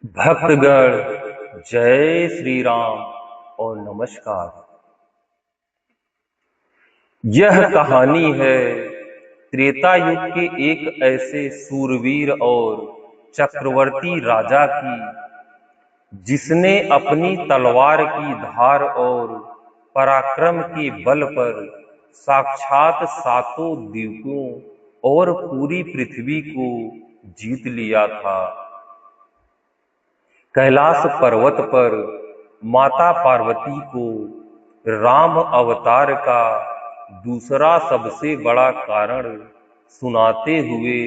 भक्तगण, जय श्री राम और नमस्कार। यह कहानी है त्रेता युग के एक ऐसे सूरवीर और चक्रवर्ती राजा की, जिसने अपनी तलवार की धार और पराक्रम के बल पर साक्षात सातों द्वीपों और पूरी पृथ्वी को जीत लिया था। कैलाश पर्वत पर माता पार्वती को राम अवतार का दूसरा सबसे बड़ा कारण सुनाते हुए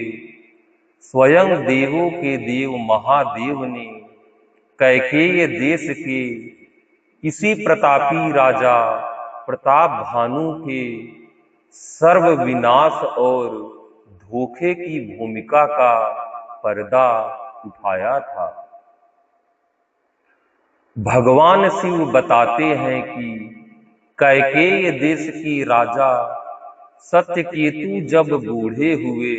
स्वयं देवों के देव महादेव ने कैकेय देश के किसी प्रतापी राजा प्रताप भानु के सर्व विनाश और धोखे की भूमिका का पर्दा उठाया था। भगवान शिव बताते हैं कि कैकेय देश की राजा सत्यकेतु जब बूढ़े हुए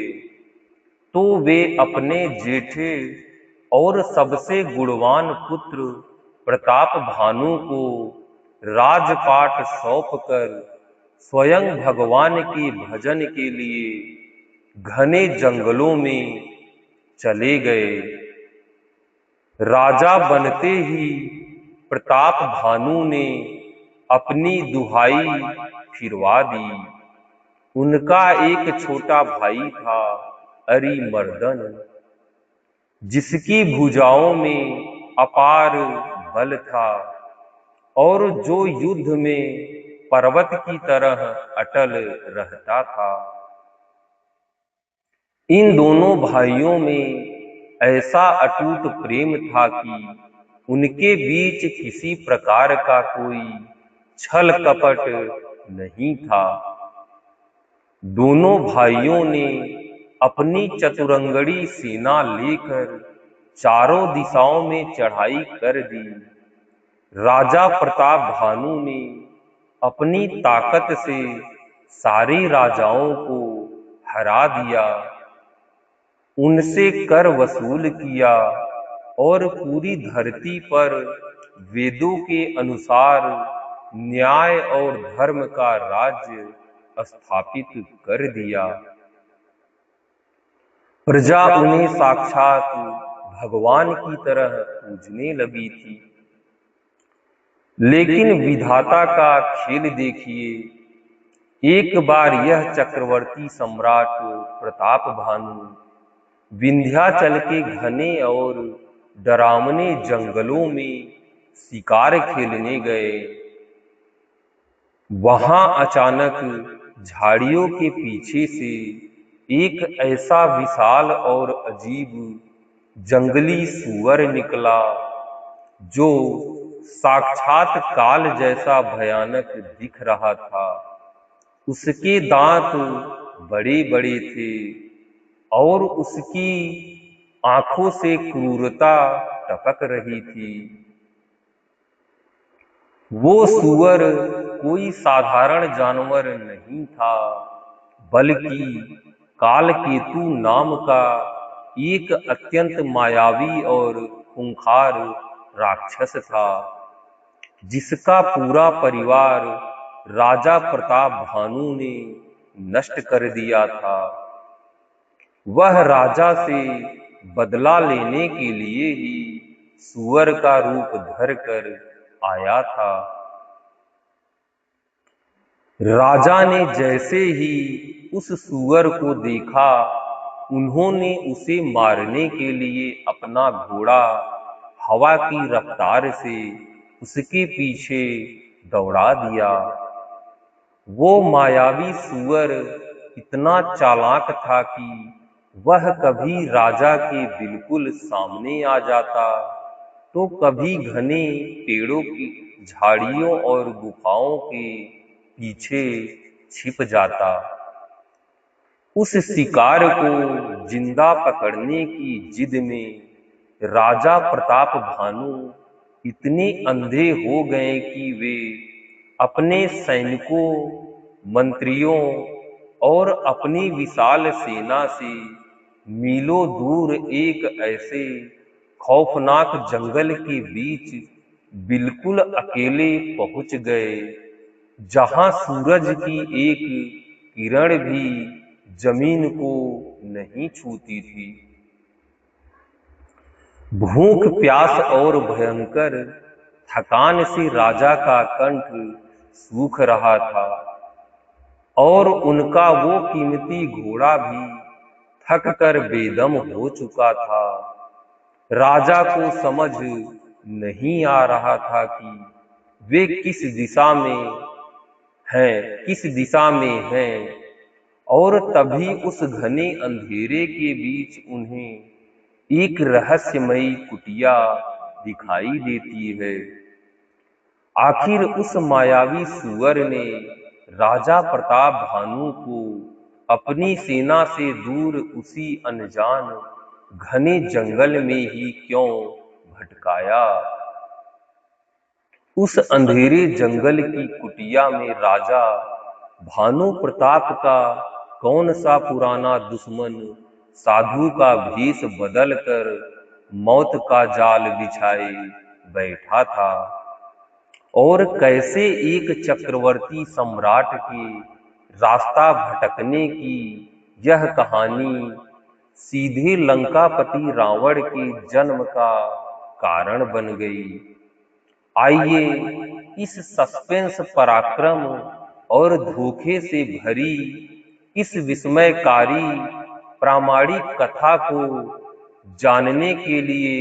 तो वे अपने जेठे और सबसे गुणवान पुत्र प्रताप भानु को राजपाट सौंपकर स्वयं भगवान के भजन के लिए घने जंगलों में चले गए। राजा बनते ही प्रताप भानु ने अपनी दुहाई फिरवा दी। उनका एक छोटा भाई था अरिमर्दन, जिसकी भुजाओं में अपार बल था और जो युद्ध में पर्वत की तरह अटल रहता था। इन दोनों भाइयों में ऐसा अटूट प्रेम था कि उनके बीच किसी प्रकार का कोई छल कपट नहीं था। दोनों भाइयों ने अपनी चतुरंगड़ी सेना लेकर चारों दिशाओं में चढ़ाई कर दी। राजा प्रताप भानु ने अपनी ताकत से सारे राजाओं को हरा दिया, उनसे कर वसूल किया और पूरी धरती पर वेदों के अनुसार न्याय और धर्म का राज्य स्थापित कर दिया। प्रजा उन्हें साक्षात भगवान की तरह पूजने लगी थी। लेकिन विधाता का खेल देखिए। एक बार यह चक्रवर्ती सम्राट प्रताप भानु विंध्याचल के घने और डरावने जंगलों में शिकार खेलने गए। वहां अचानक झाड़ियों के पीछे से एक ऐसा विशाल और अजीब जंगली सूअर निकला, जो साक्षात काल जैसा भयानक दिख रहा था। उसके दांत बड़े बड़े थे और उसकी आंखों से क्रूरता टपक रही थी। वो सूअर कोई साधारण जानवर नहीं था, बल्कि कालकेतु नाम का एक अत्यंत मायावी और खूंखार राक्षस था, जिसका पूरा परिवार राजा प्रताप भानु ने नष्ट कर दिया था। वह राजा से बदला लेने के लिए ही सूअर का रूप धरकर आया था। राजा ने जैसे ही उस सूअर को देखा, उन्होंने उसे मारने के लिए अपना घोड़ा हवा की रफ्तार से उसके पीछे दौड़ा दिया। वो मायावी सूअर इतना चालाक था कि वह कभी राजा के बिल्कुल सामने आ जाता, तो कभी घने पेड़ों की झाड़ियों और गुफाओं के पीछे छिप जाता। उस शिकार को जिंदा पकड़ने की जिद में राजा प्रताप भानु इतने अंधे हो गए कि वे अपने सैनिकों, मंत्रियों और अपनी विशाल सेना से मीलों दूर एक ऐसे खौफनाक जंगल के बीच बिल्कुल अकेले पहुंच गए, जहां सूरज की एक किरण भी जमीन को नहीं छूती थी। भूख, प्यास और भयंकर थकान से राजा का कंठ सूख रहा था और उनका वो कीमती घोड़ा भी थक कर बेदम हो चुका था। राजा को समझ नहीं आ रहा था कि वे किस दिशा में हैं, और तभी उस घने अंधेरे के बीच उन्हें एक रहस्यमयी कुटिया दिखाई देती है। आखिर उस मायावी सुअर ने राजा प्रताप भानु को अपनी सेना से दूर उसी अनजान घने जंगल में ही क्यों भटकाया। उस अंधेरे जंगल की कुटिया में राजा भानु प्रताप का कौन सा पुराना दुश्मन साधु का भेष बदलकर मौत का जाल बिछाए बैठा था, और कैसे एक चक्रवर्ती सम्राट के रास्ता भटकने की यह कहानी सीधे लंकापति रावण के जन्म का कारण बन गई। आइए इस सस्पेंस, पराक्रम और धोखे से भरी इस विस्मयकारी प्रामाणिक कथा को जानने के लिए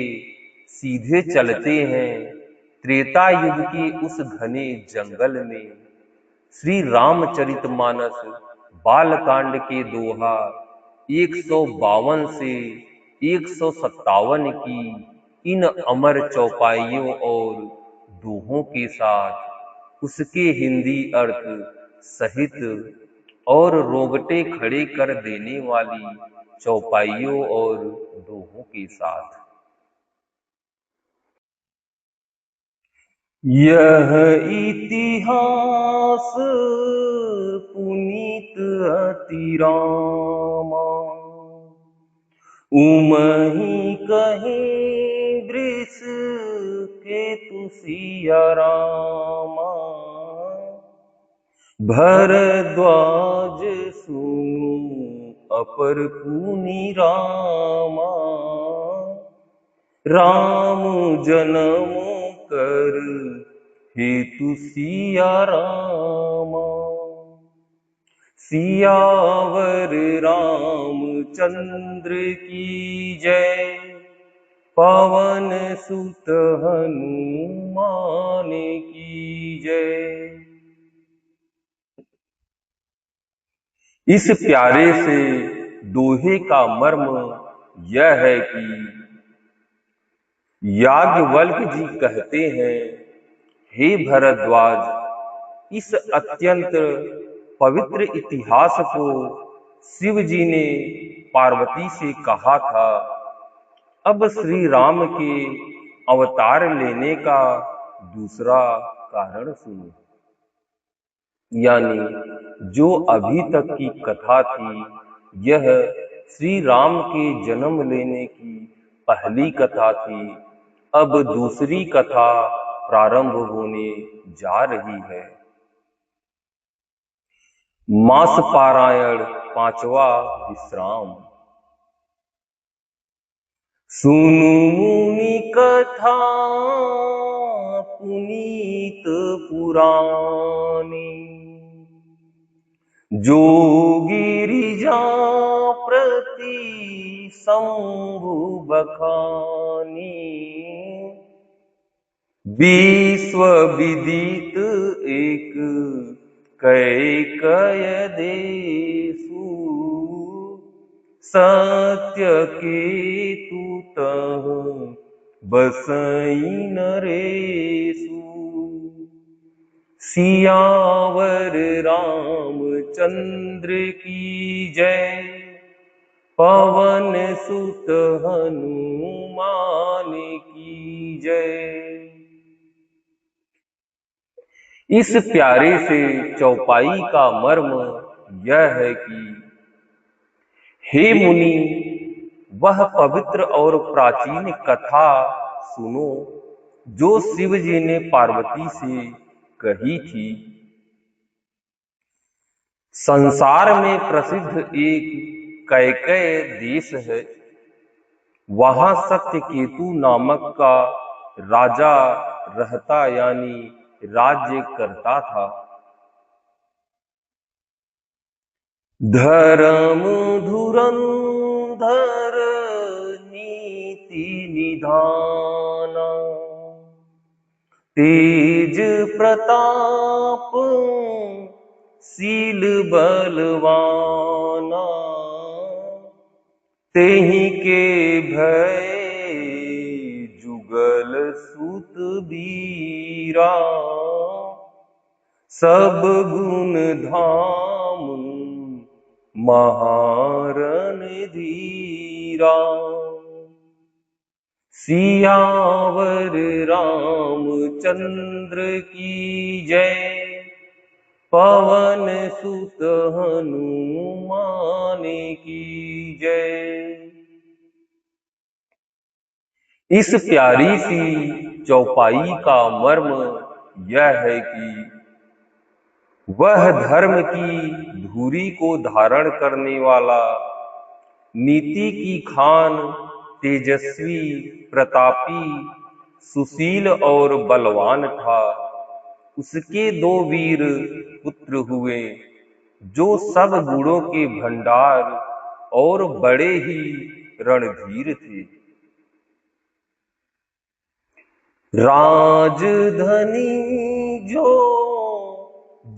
सीधे चलते हैं त्रेता युग के उस घने जंगल में। श्री रामचरितमानस बालकांड के दोहा 152 से 157 की इन अमर चौपाइयों और दोहों के साथ उसके हिंदी अर्थ सहित और रोंगटे खड़े कर देने वाली चौपाइयों और दोहों के साथ। यह इतिहास पुनीत अति रामा, उमहि कहीं वृष केतु सिया रामा। भरद्वाज सुनु अपर पुनि रामा, राम जन्म कर हेतु सिया रामा। सियावर रामचंद्र की जय, पवन सुत हनुमान की जय। इस प्यारे से दोहे का मर्म यह है कि याज्ञवल्क्य जी कहते हैं, हे भरद्वाज, इस अत्यंत पवित्र इतिहास को शिव जी ने पार्वती से कहा था। अब श्री राम के अवतार लेने का दूसरा कारण सुनो। यानी जो अभी तक की कथा थी, यह श्री राम के जन्म लेने की पहली कथा थी। अब दूसरी कथा प्रारंभ होने जा रही है। मास पारायण, पांचवा विश्राम। सुनु मुनि कथा पुनीत पुरानी, जो गिरिजा प्रति शंभु बखानी। विश्व विदित एक कैकय देशु, सत्य केतु तह बसई नरेशु। सियावर रामचंद्र की जय, पवन सुत हनुमान की जय। इस प्यारे से चौपाई का मर्म यह है कि हे मुनि, वह पवित्र और प्राचीन कथा सुनो जो शिव जी ने पार्वती से कही थी। संसार में प्रसिद्ध एक कैकेय देश है। वहां सत्यकेतु नामक का राजा रहता यानी राज्य करता था। धर्म धुरंधर नीति निधाना, तेज प्रताप शील बलवाना, तेहि के भय जुगल सुत बीरा, सब गुण धाम महारण धीरा। सियावर रामचंद्र की जय, पवन सुत हनुमान की जय। इस प्यारी सी चौपाई का मर्म यह है कि वह धर्म की धुरी को धारण करने वाला, नीति की खान, तेजस्वी, प्रतापी, सुशील और बलवान था। उसके दो वीर पुत्र हुए जो सब गुणों के भंडार और बड़े ही रणधीर थे। राजधनी जो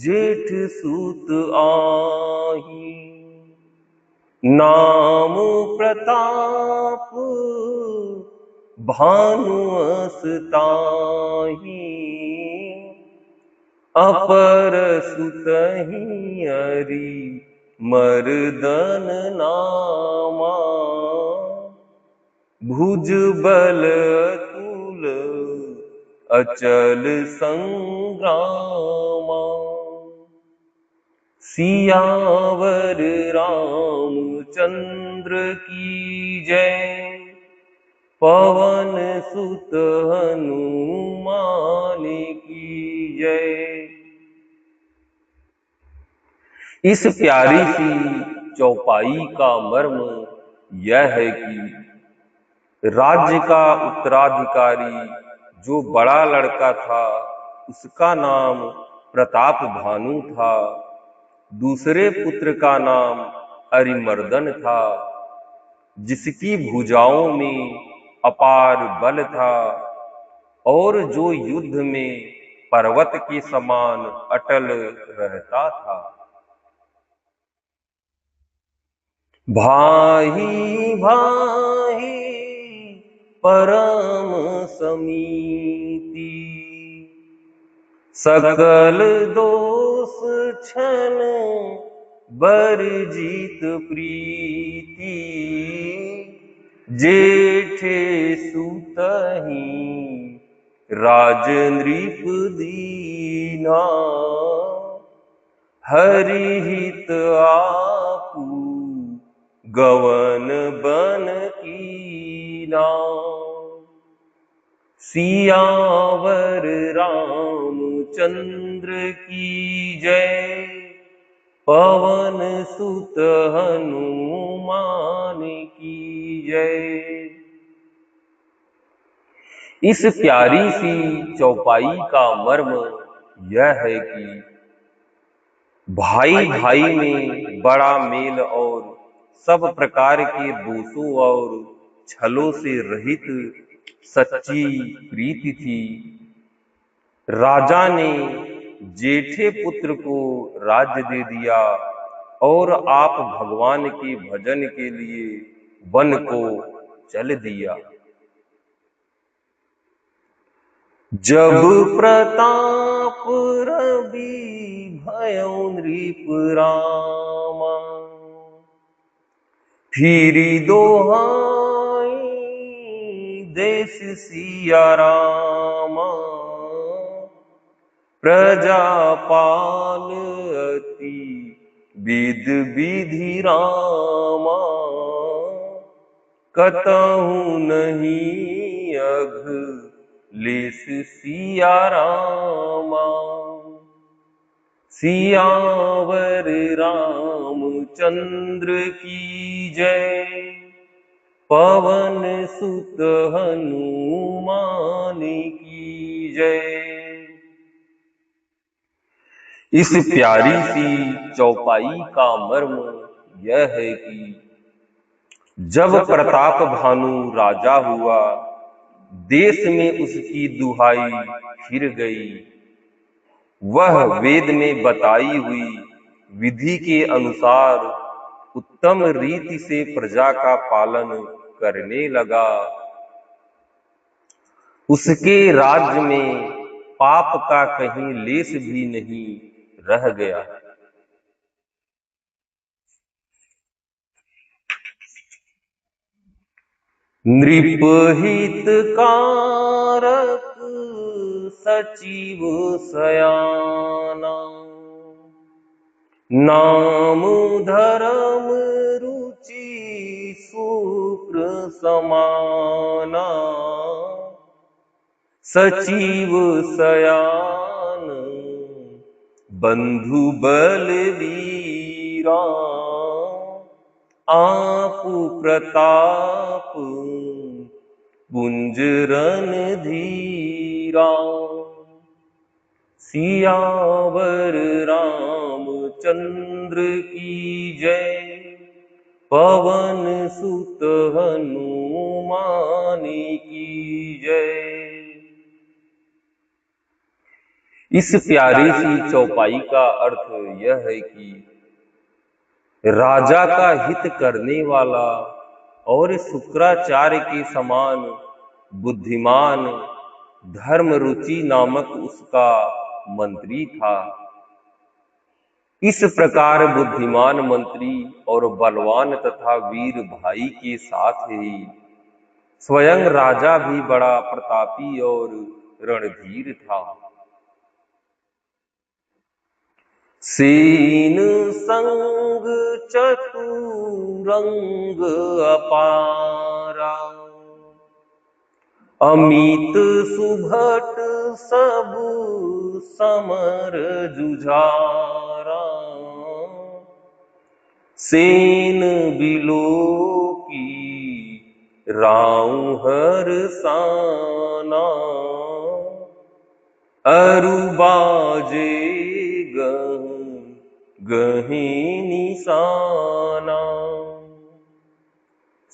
जेठ सूत आही, नाम प्रताप भानु अस ताही, अपर सुतहि हरि मर्दन नामा, भुज बल अतुल अचल संग्रामा। सियावर रामचंद्र की जय, पवन सुत हनुमान की जय। इस प्यारी सी चौपाई का मर्म यह है कि राज्य का उत्तराधिकारी जो बड़ा लड़का था उसका नाम प्रताप भानु था। दूसरे पुत्र का नाम अरिमर्दन था, जिसकी भुजाओं में अपार बल था और जो युद्ध में पर्वत के समान अटल रहता था। भाई भाई परम समीति, सकल दोष क्षण बरजित प्रीति, जेठे सुतहि राज नृप दीना, हरि हित आपू गवन बन कीना। सियावर रामचंद्र की जय, पवन सुत हनुमान की जय। इस प्यारी सी चौपाई का मर्म यह है कि भाई भाई में बड़ा मेल और सब प्रकार के दोषों और छलों से रहित सच्ची प्रीति थी। राजा ने जेठे पुत्र को राज्य दे दिया और आप भगवान के भजन के लिए वन को चल दिया। जब प्रताप रवि भयो नृप रामा, फिरी दोहाई देश सिया रामा, प्रजापाल अति विध विधि रामा, कतहु नहीं अघ लेस सिया रामा। सियावर रामचंद्र की जय। पवन सुत हनुमान की जय। इस प्यारी सी चौपाई का मर्म यह है कि जब प्रताप भानु राजा हुआ, देश में उसकी दुहाई फिर गई। वह वेद में बताई हुई विधि के अनुसार उत्तम रीति से प्रजा का पालन करने लगा। उसके राज्य में पाप का कहीं लेस भी नहीं रह गया। नृपहित कारक सचिव सयाना। नाम धर्म रुचि शुक्र समाना। सचिव सयान बंधु बलवीरा। आपु प्रताप पुंज रणधीरा। सियावर रामचंद्र की जय। पवन सुत हनुमान की जय। इस प्यारी सी चौपाई का अर्थ यह है कि राजा का हित करने वाला और शुक्राचार्य के समान बुद्धिमान धर्म रुचि नामक उसका मंत्री था। इस प्रकार बुद्धिमान मंत्री और बलवान तथा वीर भाई के साथ ही स्वयं राजा भी बड़ा प्रतापी और रणधीर था। सेन संग चतुरंग अपारा। अमित सुभट सब समर जुझारा। सेन बिलो की राउ हरसाना। अरु बाजे गही निशाना।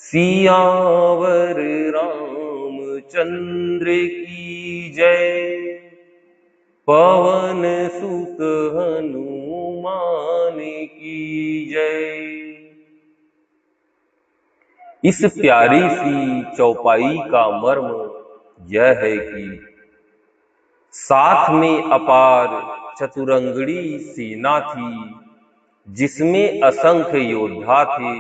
सियावर रामचंद्र की जय। पवन सुत हनुमान की जय। इस प्यारी सी चौपाई का मर्म यह है कि साथ में अपार चतुरंगड़ी सेना थी, जिसमें असंख्य योद्धा थे,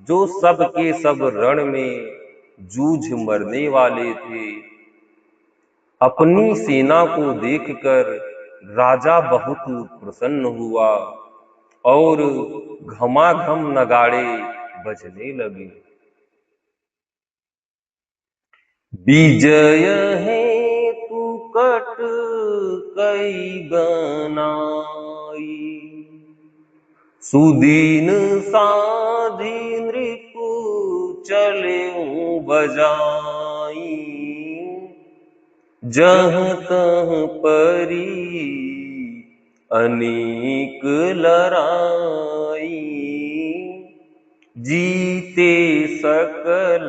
जो सब के सब रण में जूझ मरने वाले थे। अपनी सेना को देखकर राजा बहुत प्रसन्न हुआ और घमाघम नगाड़े बजने लगे। विजय हेतु कट कई बनाई। सुदीन साधि नृपु चले बजाई। जहाँ तहाँ परी अनेक लड़ाई। जीते सकल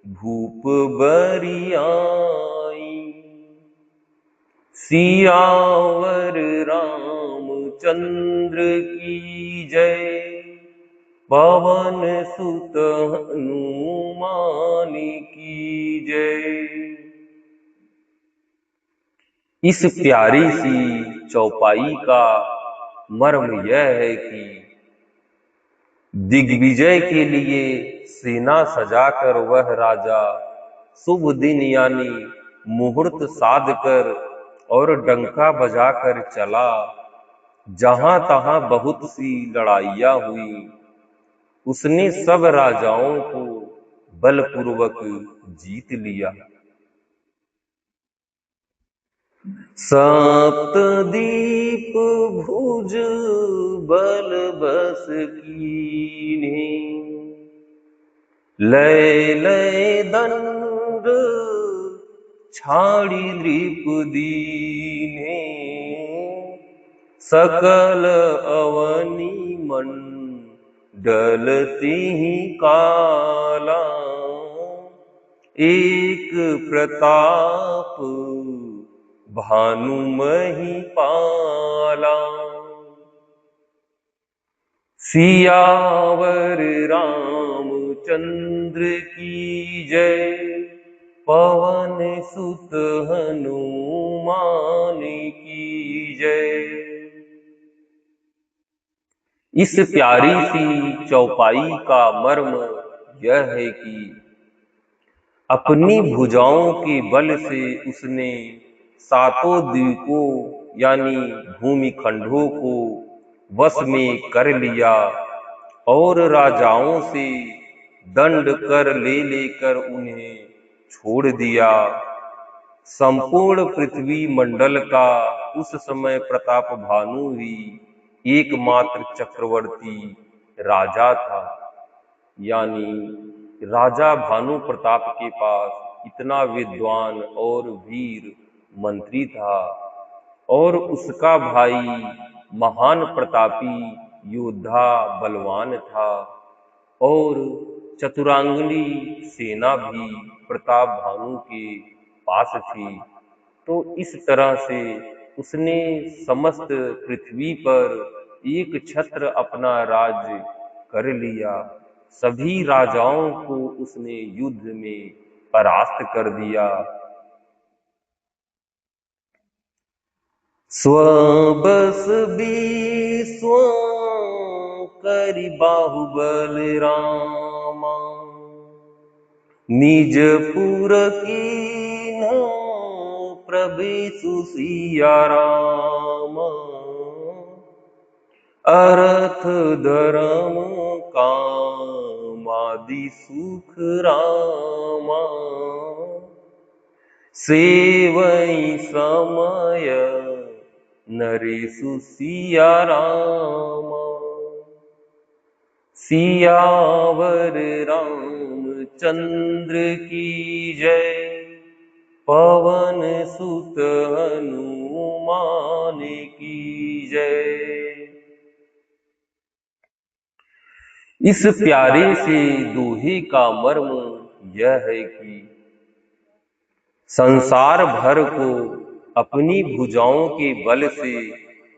भूप बरियाई। सियावर रामचंद्र की जय। पवन सुत हनुमान की जय। इस प्यारी सी चौपाई का मर्म यह है कि दिग्विजय के लिए सेना सजाकर वह राजा शुभ दिन यानी मुहूर्त साध कर और डंका बजाकर चला। जहां तहां बहुत सी लड़ाइयां हुई उसने सब राजाओं को बलपूर्वक जीत लिया। सप्तदीप भुज बल बस कीन्हे, लय लय दंड छाड़ी द्रिपदीन्हे, सकल अवनि मंडल तिहि काला, एक प्रताप भानु महिपाला। सियावर रामचंद्र की जय, पवन सुत हनुमान की जय। इस प्यारी सी चौपाई का मर्म यह है कि अपनी भुजाओं के बल से उसने सातों द्वीपों यानी भूमि खंडों को वश में कर लिया और राजाओं से दंड कर ले लेकर उन्हें छोड़ दिया। संपूर्ण पृथ्वी मंडल का उस समय प्रताप भानु ही एकमात्र चक्रवर्ती राजा था। यानी राजा भानु प्रताप के पास इतना विद्वान और वीर मंत्री था और उसका भाई महान प्रतापी योद्धा बलवान था और चतुरांगनी सेना भी प्रताप भानु के पास थी। तो इस तरह से उसने समस्त पृथ्वी पर एक छत्र अपना राज्य कर लिया। सभी राजाओं को उसने युद्ध में परास्त कर दिया। स्वबस विश्व करि बाहुबल रामा, निज पुर कीन्हा प्रवेशु सिया रामा, अर्थ धर्म कामादि सुख रामा, सेवई समय नरेशु सिया रामा। सियावर रामचंद्र की जय, पवन सुत हनुमान की जय। इस प्यारे से दोहे का मर्म यह है कि संसार भर को अपनी भुजाओं के बल से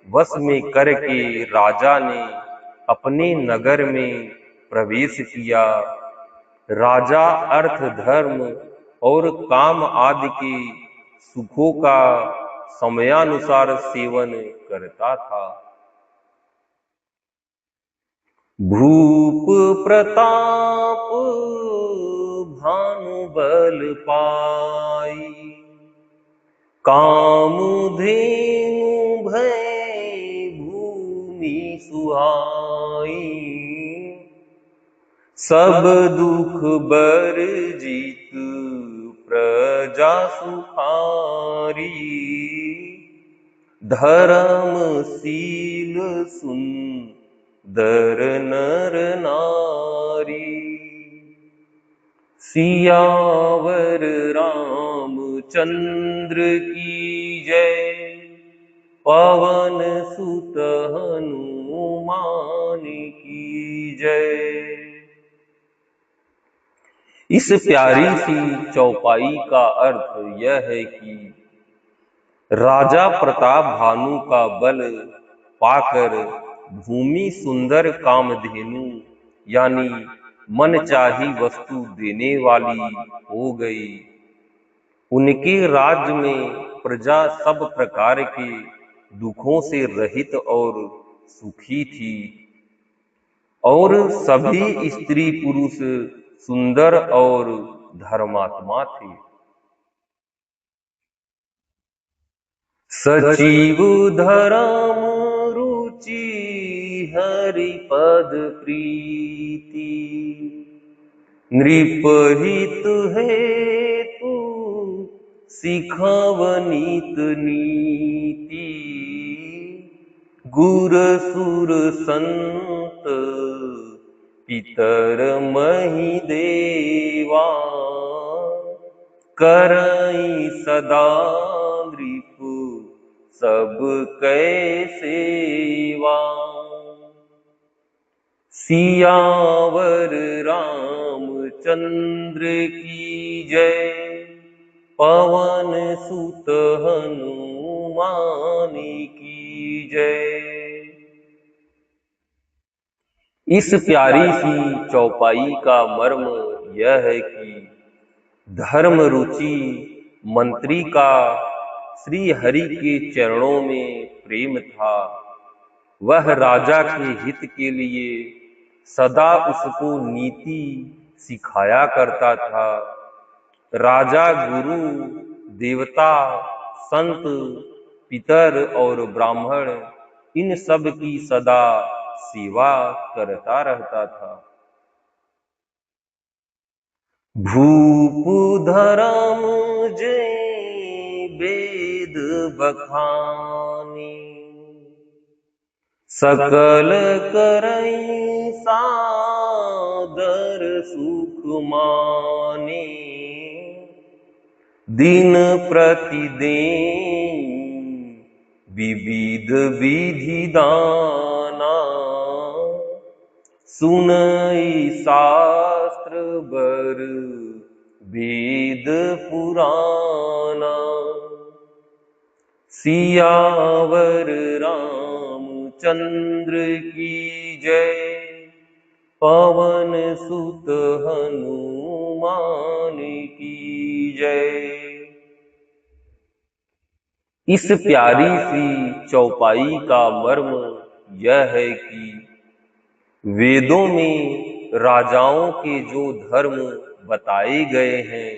वश में करके राजा ने अपने नगर में प्रवेश किया। राजा अर्थ धर्म और काम आदि के सुखों का समयानुसार सेवन करता था। भूप प्रताप भानु बल पाई, कामधेनु भय भूमि सुहाई, सब दुख बरजित प्रजा सुखारी, धर्मशील सुंदर नर नारी। सियावर रामचंद्र की जय, पवन सुत हनुमान की जय। इस प्यारी सी चौपाई का अर्थ यह है कि राजा प्रताप भानु का बल पाकर भूमि सुंदर कामधेनु यानी मन चाही वस्तु देने वाली हो गई। उनके राज्य में प्रजा सब प्रकार के दुखों से रहित और सुखी थी और सभी स्त्री पुरुष सुंदर और धर्मात्मा थे। सचिव धर्म रुचि हरि पद प्रीति, नृपहित हेतु सिखवनित नीति, गुर सुर संत पितर महि देवा, करई सदा नृप सब कै सेवा। सियावर रामचंद्र की जय, पवन सुत हनुमान की जय। इस प्यारी सी चौपाई का मर्म यह है कि धर्म रुचि मंत्री का श्री हरि के चरणों में प्रेम था। वह राजा के हित के लिए सदा उसको नीति सिखाया करता था। राजा, गुरु, देवता, संत, पितर और ब्राह्मण इन सब की सदा सेवा करता रहता था। भूप धर्म जय वेद बखानी, सकल करई सादर सुख माने, दिन प्रतिदिन विविध विधि दाना, सुनई शास्त्र बर वेद पुराना। सियावर रामचंद्र की जय, पवन सुत हनुमान की जय। इस प्यारी सी चौपाई का मर्म यह है कि वेदों में राजाओं के जो धर्म बताए गए हैं,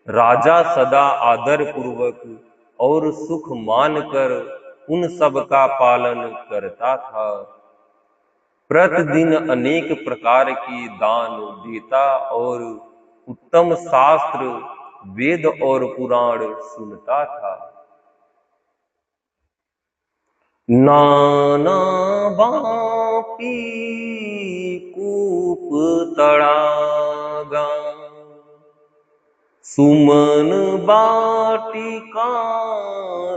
राजा सदा आदर पूर्वक और सुख मानकर उन सब का पालन करता था। प्रतिदिन अनेक प्रकार के दान देता और उत्तम शास्त्र, वेद और पुराण सुनता था। नाना बापी कूप तड़ागा, सुमन बाटिका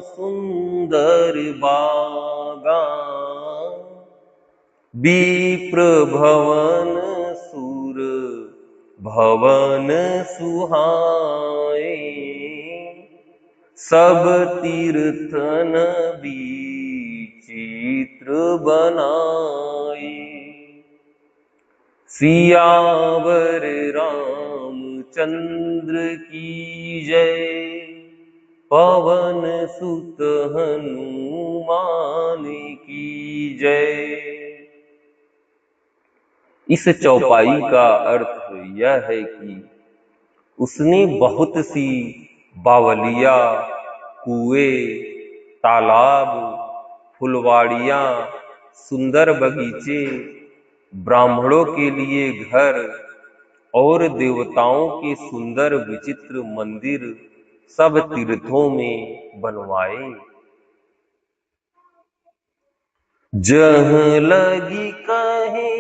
सुंदर बागा, विप्र भवन सुर भवन सुहाए, सब तीर्थन चित्र बनाए। सियावर रामचंद्र की जय, पवन सुत हनुमान की जय। इस चौपाई का अर्थ यह है कि उसने बहुत सी बावलिया, कुएं, तालाब, फुलवाड़ियां, सुंदर बगीचे, ब्राह्मणों के लिए घर और देवताओं के सुंदर विचित्र मंदिर सब तीर्थों में बनवाए। जहाँ लगी कहे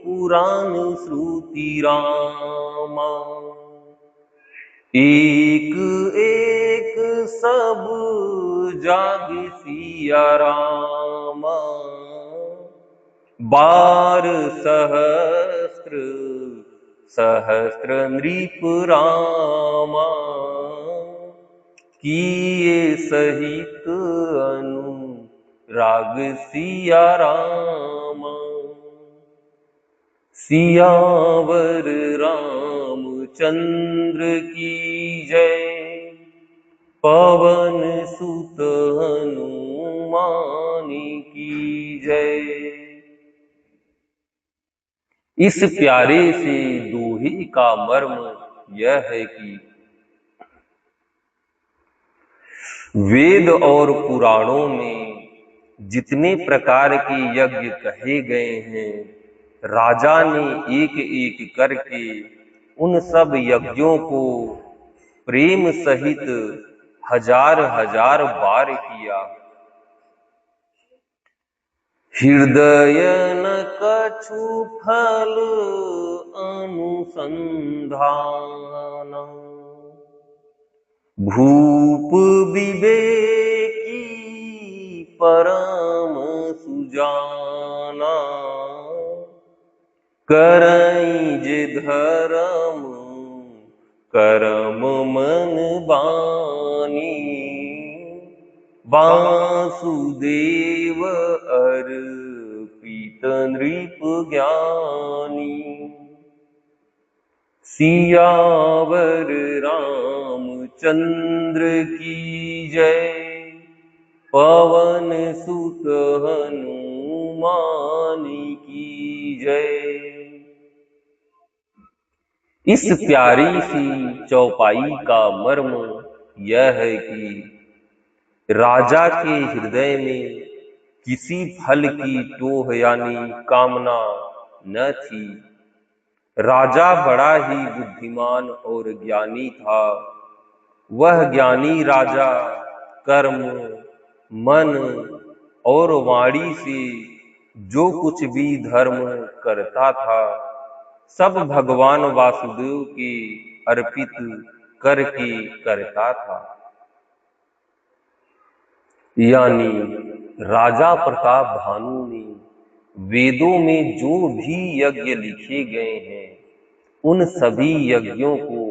पुराण श्रुति रामा, एक एक सब जाग सिया रामा, 12 सहस्त्र सहस्त्र नृप रामा, किए सहित अनुराग सिया रामा। सियावर रामचंद्र की जय, पवन सुत हनुमान की जय। इस प्यारे से दोहे का मर्म यह है कि वेद और पुराणों में जितने प्रकार के यज्ञ कहे गए हैं, राजा ने एक एक करके उन सब यज्ञों को प्रेम सहित हजार हजार बार किया। हृदय न कछु फल अनुसंधान, भूप विवेकी परम सुजाना, करई जे धर्म कर्म मन बानी, वासुदेव अर्पित नृप ज्ञानी। सियावर रामचंद्र की जय, पवन सुत हनुमान की जय। इस प्यारी सी चौपाई का मर्म यह है कि राजा के हृदय में किसी फल की टोह यानी कामना न थी। राजा बड़ा ही बुद्धिमान और ज्ञानी था। वह ज्ञानी राजा कर्म, मन और वाणी से जो कुछ भी धर्म करता था, सब भगवान वासुदेव के अर्पित करके करता था। यानी राजा प्रताप भानु ने वेदों में जो भी यज्ञ लिखे गए हैं, उन सभी यज्ञों को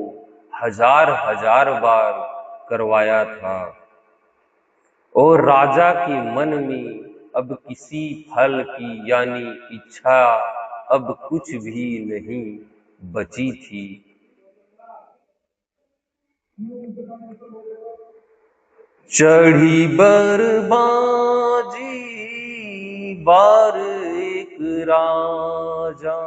हजार हजार बार करवाया था। और राजा के मन में अब किसी फल की यानी इच्छा अब कुछ भी नहीं बची थी। चढ़ी बरबाजी बार एक राजा,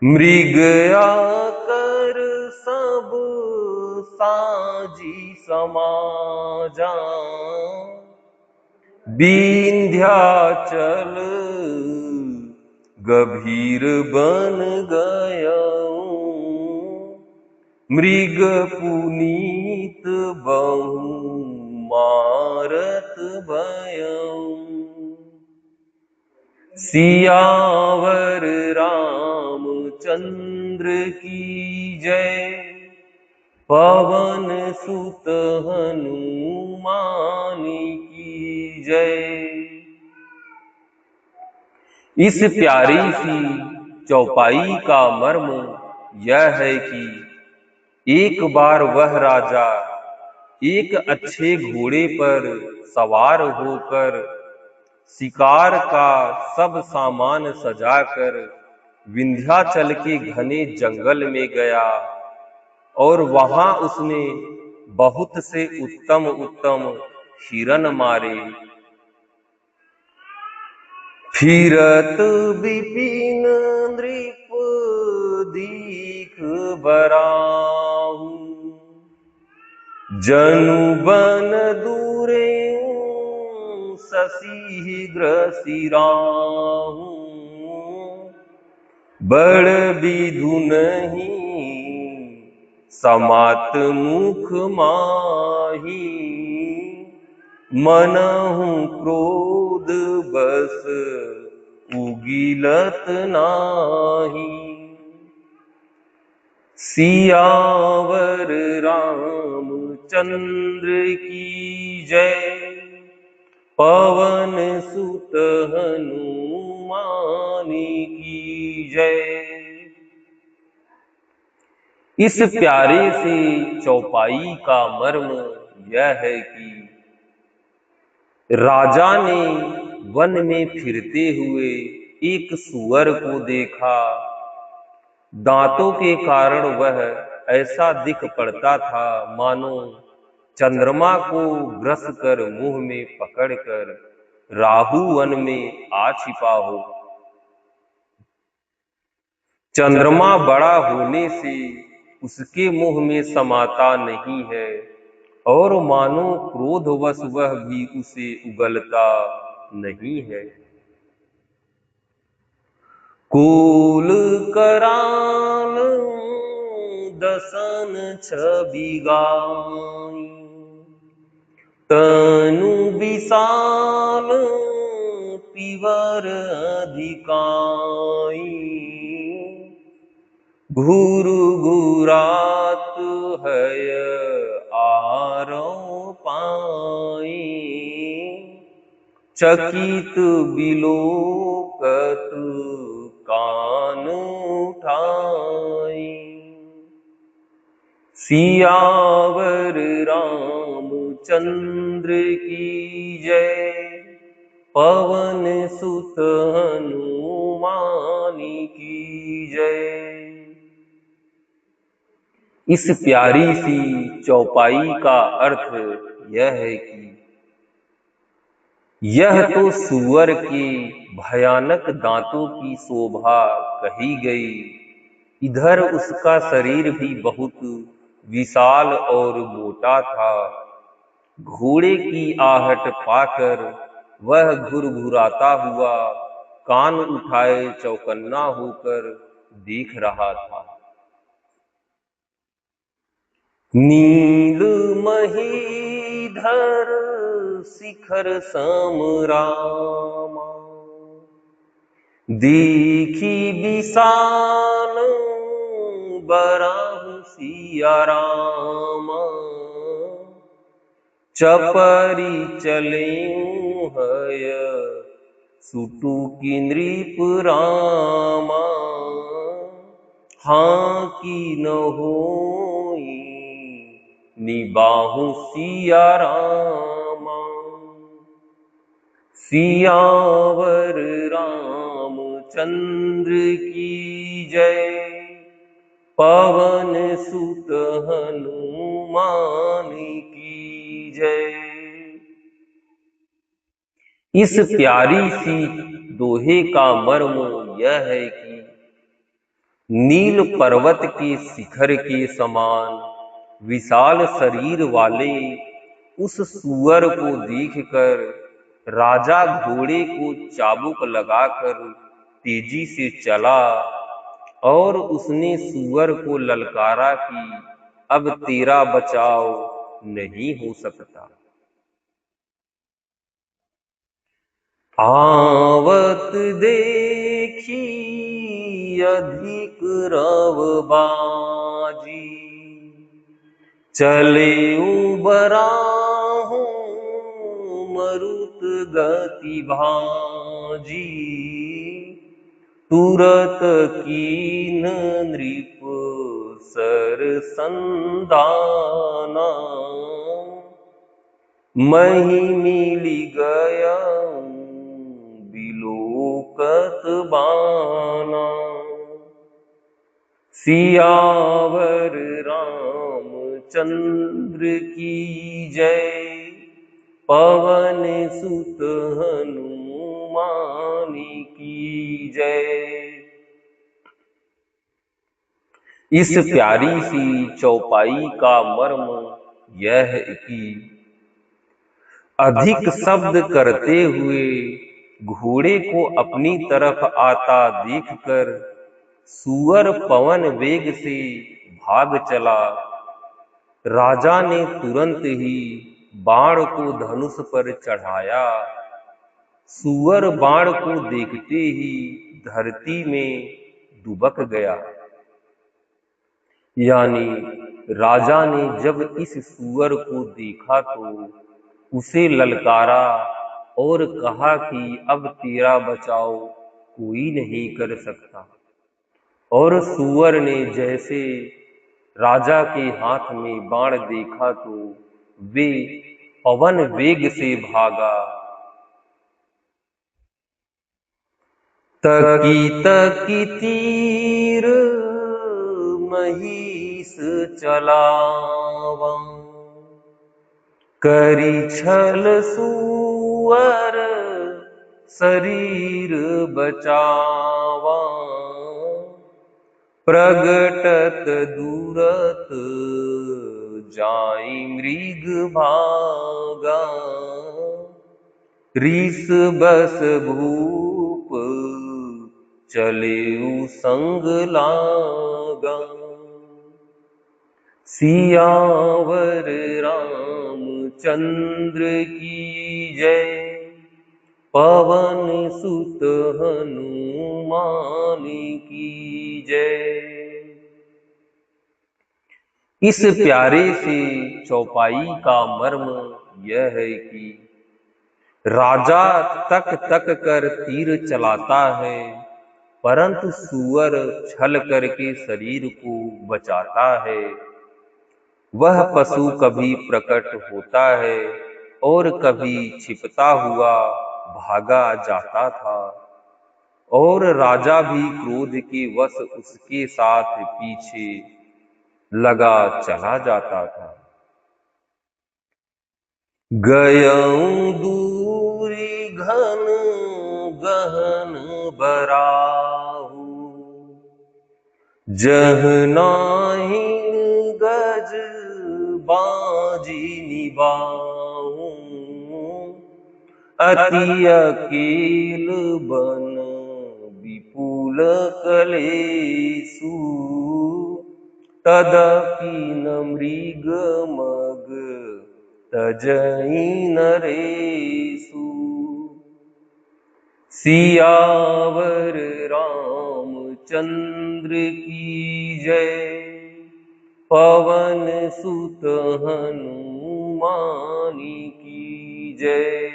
मृग आकर सब साजी समाजा, विंध्याचल गभीर बन गयऊं, मृग पुनीत बहु मारत भयऊं। सियावर रामचंद्र की जय, पवन सुत हनुमान की जय। इस प्यारी सी चौपाई का मर्म यह है कि एक बार वह राजा एक अच्छे घोड़े पर सवार होकर शिकार का सब सामान सजाकर विंध्याचल के घने जंगल में गया और वहां उसने बहुत से उत्तम उत्तम हिरन मारे। फिरत विपिन नृप दीख बराहु, जनु बन दूरे शशि ग्रसिराहु, बड़ विधु नहीं समात मुख माही, मनहु क्रोध बस उगिलत नाही। सियावर रामचंद्र की जय, पवन सुत हनुमान की जय। इस प्यारे से चौपाई का मर्म यह है कि राजा ने वन में फिरते हुए एक सूअर को देखा। दांतों के कारण वह ऐसा दिख पड़ता था मानो चंद्रमा को ग्रस कर मुंह में पकड़कर राहु वन में आ छिपा हो। चंद्रमा बड़ा होने से उसके मुंह में समाता नहीं है और मानो क्रोधवश वह भी उसे उगलता नहीं है। कुल कराल दसन छवि गाई, तनु विशाल पिवर अधिकाई, घूर घूरात है आरो पाई, चकित बिलोकत कान उठाई। सियावर रामचंद्र की जय, पवन सुत हनुमान की जय। इस प्यारी सी चौपाई का अर्थ यह है कि यह तो सूअर के भयानक दांतों की शोभा कही गई, इधर उसका शरीर भी बहुत विशाल और मोटा था। घोड़े की आहट पाकर वह घुरघुराता हुआ कान उठाए चौकन्ना होकर देख रहा था। नील महीधर शिखर समरामा, देखी विशाल बराहु सिया रामा, चपरी चले हय सुटु की नृप रामा, हाँ की न होई निबाहु सिया रामा। सियावर रामचंद्र की जय, पवन सुत हनुमान की जय। इस प्यारी सी दोहे का मर्म यह है कि नील पर्वत के शिखर के समान विशाल शरीर वाले उस सूअर को देखकर राजा घोड़े को चाबुक लगाकर तेजी से चला और उसने सूअर को ललकारा कि अब तेरा बचाव नहीं हो सकता। आवत देखी अधिक रव बाजी, चले बराहों मरुत गति भाजी, तुरत कीन नृप सर संदाना, मही मिली गया बिलोकत बाना। सियावर रामचंद्र की जय, पवन सुत हनुमान की जय। इस प्यारी सी चौपाई का मर्म यह है कि अधिक शब्द करते हुए घोड़े को अपनी तरफ आता देखकर सूअर पवन वेग से भाग चला। राजा ने तुरंत ही बाण को धनुष पर चढ़ाया। सूअर बाण को देखते ही धरती में दुबक गया। यानी राजा ने जब इस सूअर को देखा तो उसे ललकारा और कहा कि अब तेरा बचाव कोई नहीं कर सकता। और सूअर ने जैसे राजा के हाथ में बाण देखा तो वे पवन वेग से भागा। तकी तकी तीर महिष चलावा, करी छल सूअर शरीर बचावा, प्रगटत दूरत जाई मृग भागा, रीस बस भूप चलेउ संग लागा। सियावर रामचंद्र की जय, पवन सुत हनुमान की जय। इस प्यारे से चौपाई का मर्म यह है कि राजा तक तक कर तीर चलाता है, परंतु सूअर छल करके शरीर को बचाता है। वह पशु कभी प्रकट होता है और कभी छिपता हुआ भागा जाता था, और राजा भी क्रोध के वश उसके साथ पीछे लगा चला जाता था। गयऊं दूरी घन गहन बराहु, जह नाहिन गज बाजी निबाहु। अति अकेल बन विपुल कलेसु, तदपि न मृग मग तजई नरेसु। सियावर रामचंद्र की जय, पवन सुत हनुमान की जय।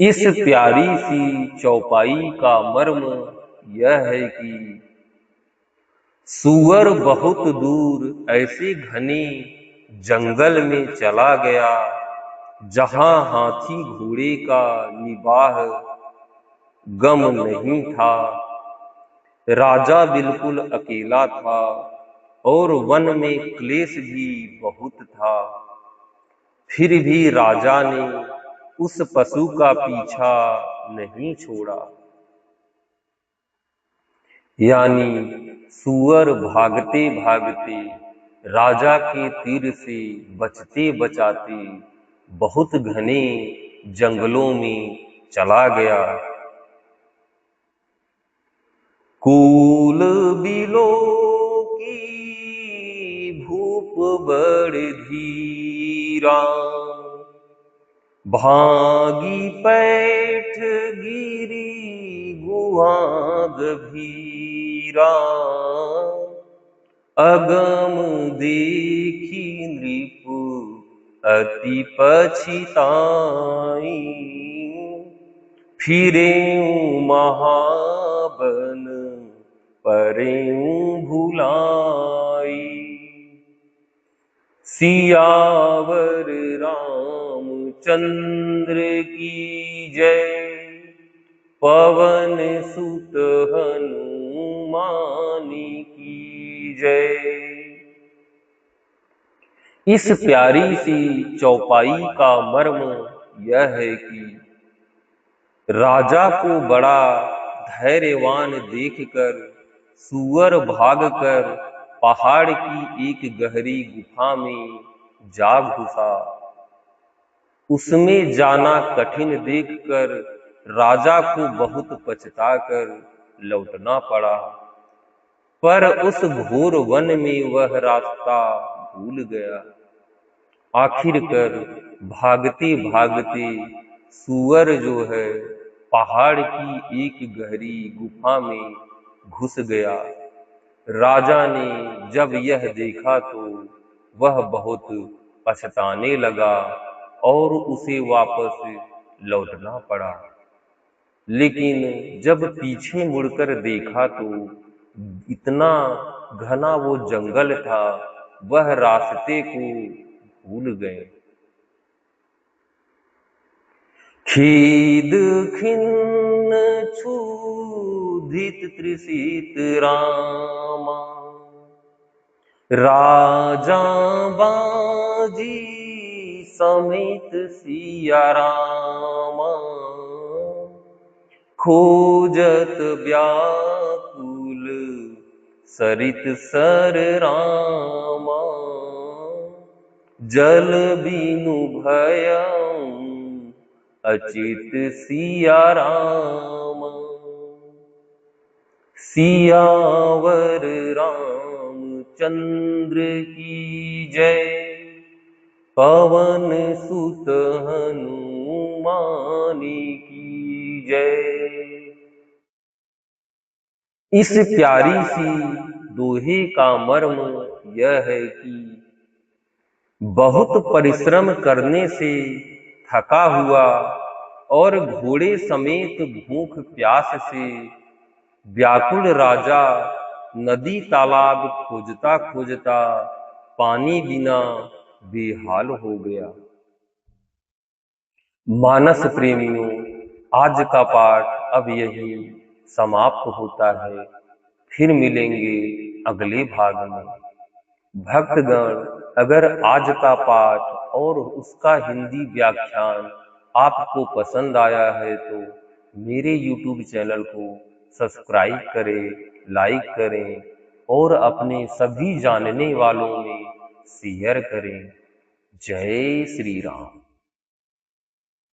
इस प्यारी सी चौपाई का मर्म यह है कि सूअर बहुत दूर ऐसे घने जंगल में चला गया जहां हाथी घोड़े का निबाह गम नहीं था। राजा बिल्कुल अकेला था और वन में क्लेश भी बहुत था। फिर भी राजा ने उस पशु का पीछा नहीं छोड़ा। यानी सूअर भागते भागते राजा के तीर से बचते बचाते बहुत घने जंगलों में चला गया। कूल बिलो की भूप बड़ धीरा, भागी पैठ गिरी गुहा गभीरा। अगम देखी नृपु अति पछिताई, फिरेऊ महाबन परेऊ भुलाई। सियावर रामचंद्र की जय, पवन सुत हनुमान की जय। इस प्यारी सी चौपाई का मर्म यह है कि राजा को बड़ा धैर्यवान देखकर सूअर भागकर पहाड़ की एक गहरी गुफा में जा घुसा। उसमें जाना कठिन देखकर राजा को बहुत पछताकर लौटना पड़ा, पर उस घोर वन में वह रास्ता भूल गया। आखिरकार भागते भागते सूअर जो है पहाड़ की एक गहरी गुफा में घुस गया। राजा ने जब यह देखा तो वह बहुत पछताने लगा और उसे वापस लौटना पड़ा। लेकिन जब पीछे मुड़कर देखा तो इतना घना वो जंगल था, वह रास्ते को भूल गए। खेद खिन्न क्षुधित त्रिषित रामा, राजा बाजी समेत सिया रामा। खोजत व्याकुल सरित सर रामा, जल बिनु भयउ अचित सिया राम। सियावर रामचंद्र की जय, पवन सुत हनुमान की जय। इस प्यारी सी दोहे का मर्म यह है कि बहुत परिश्रम करने से थका हुआ और घोड़े समेत भूख प्यास से व्याकुल राजा नदी तालाब खोजता खोजता पानी बिना बेहाल हो गया। मानस प्रेमियों, आज का पाठ अब यही समाप्त होता है। फिर मिलेंगे अगले भाग में। भक्तगण, अगर आज का पाठ और उसका हिंदी व्याख्यान आपको पसंद आया है तो मेरे YouTube चैनल को सब्सक्राइब करें, लाइक करें और अपने सभी जानने वालों में शेयर करें। जय श्री राम।